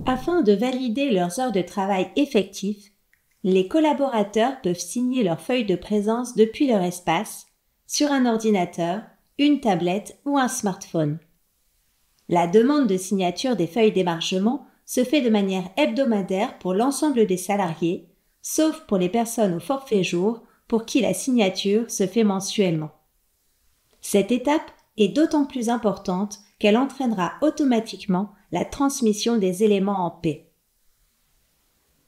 Afin de valider leurs heures de travail effectives, les collaborateurs peuvent signer leur feuille de présence depuis leur espace, sur un ordinateur, une tablette ou un smartphone. La demande de signature des feuilles d'émargement se fait de manière hebdomadaire pour l'ensemble des salariés, sauf pour les personnes au forfait jour pour qui la signature se fait mensuellement. Cette étape est d'autant plus importante qu'elle entraînera automatiquement la transmission des éléments en paix.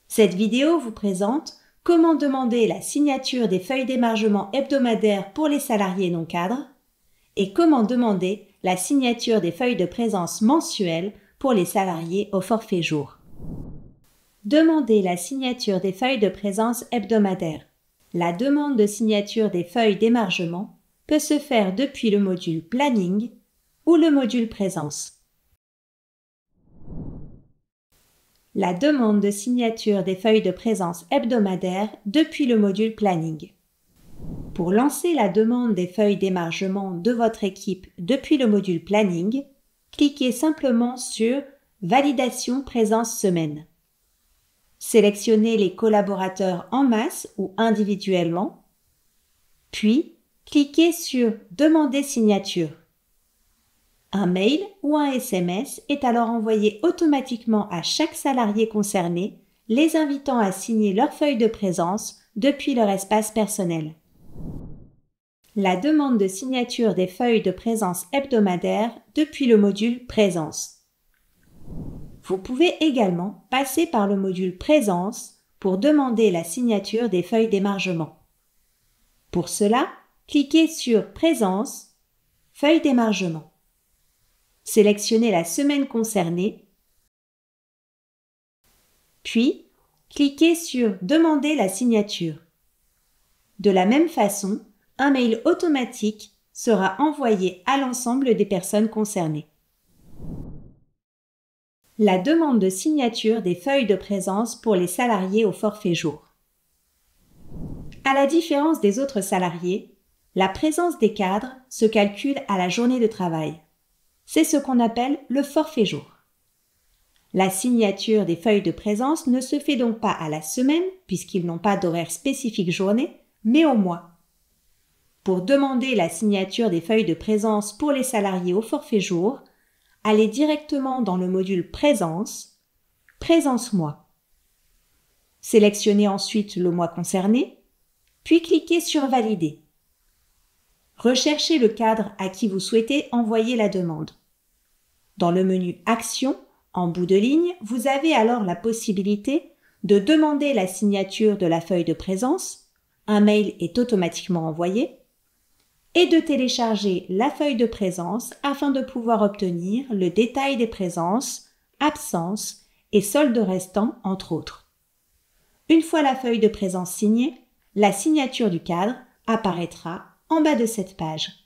Cette vidéo vous présente comment demander la signature des feuilles d'émargement hebdomadaires pour les salariés non cadres et comment demander la signature des feuilles de présence mensuelles pour les salariés au forfait jour. Demander la signature des feuilles de présence hebdomadaires. La demande de signature des feuilles d'émargement peut se faire depuis le module Planning ou le module Présence. La demande de signature des feuilles de présence hebdomadaires depuis le module Planning. Pour lancer la demande des feuilles d'émargement de votre équipe depuis le module Planning, cliquez simplement sur Validation présence semaine. Sélectionnez les collaborateurs en masse ou individuellement, puis cliquez sur Demander signature. Un mail ou un SMS est alors envoyé automatiquement à chaque salarié concerné, les invitant à signer leur feuille de présence depuis leur espace personnel. La demande de signature des feuilles de présence hebdomadaires depuis le module Présence. Vous pouvez également passer par le module Présence pour demander la signature des feuilles d'émargement. Pour cela, cliquez sur Présence, feuille d'émargement. Sélectionnez la semaine concernée, puis cliquez sur Demander la signature. De la même façon, un mail automatique sera envoyé à l'ensemble des personnes concernées. La demande de signature des feuilles de présence pour les salariés au forfait jour. À la différence des autres salariés, la présence des cadres se calcule à la journée de travail. C'est ce qu'on appelle le forfait jour. La signature des feuilles de présence ne se fait donc pas à la semaine, puisqu'ils n'ont pas d'horaire spécifique journée, mais au mois. Pour demander la signature des feuilles de présence pour les salariés au forfait jour, allez directement dans le module Présence, Présence mois. Sélectionnez ensuite le mois concerné, puis cliquez sur Valider. Recherchez le cadre à qui vous souhaitez envoyer la demande. Dans le menu Action, en bout de ligne, vous avez alors la possibilité de demander la signature de la feuille de présence, un mail est automatiquement envoyé, et de télécharger la feuille de présence afin de pouvoir obtenir le détail des présences, absences et soldes restants, entre autres. Une fois la feuille de présence signée, la signature du cadre apparaîtra en bas de cette page.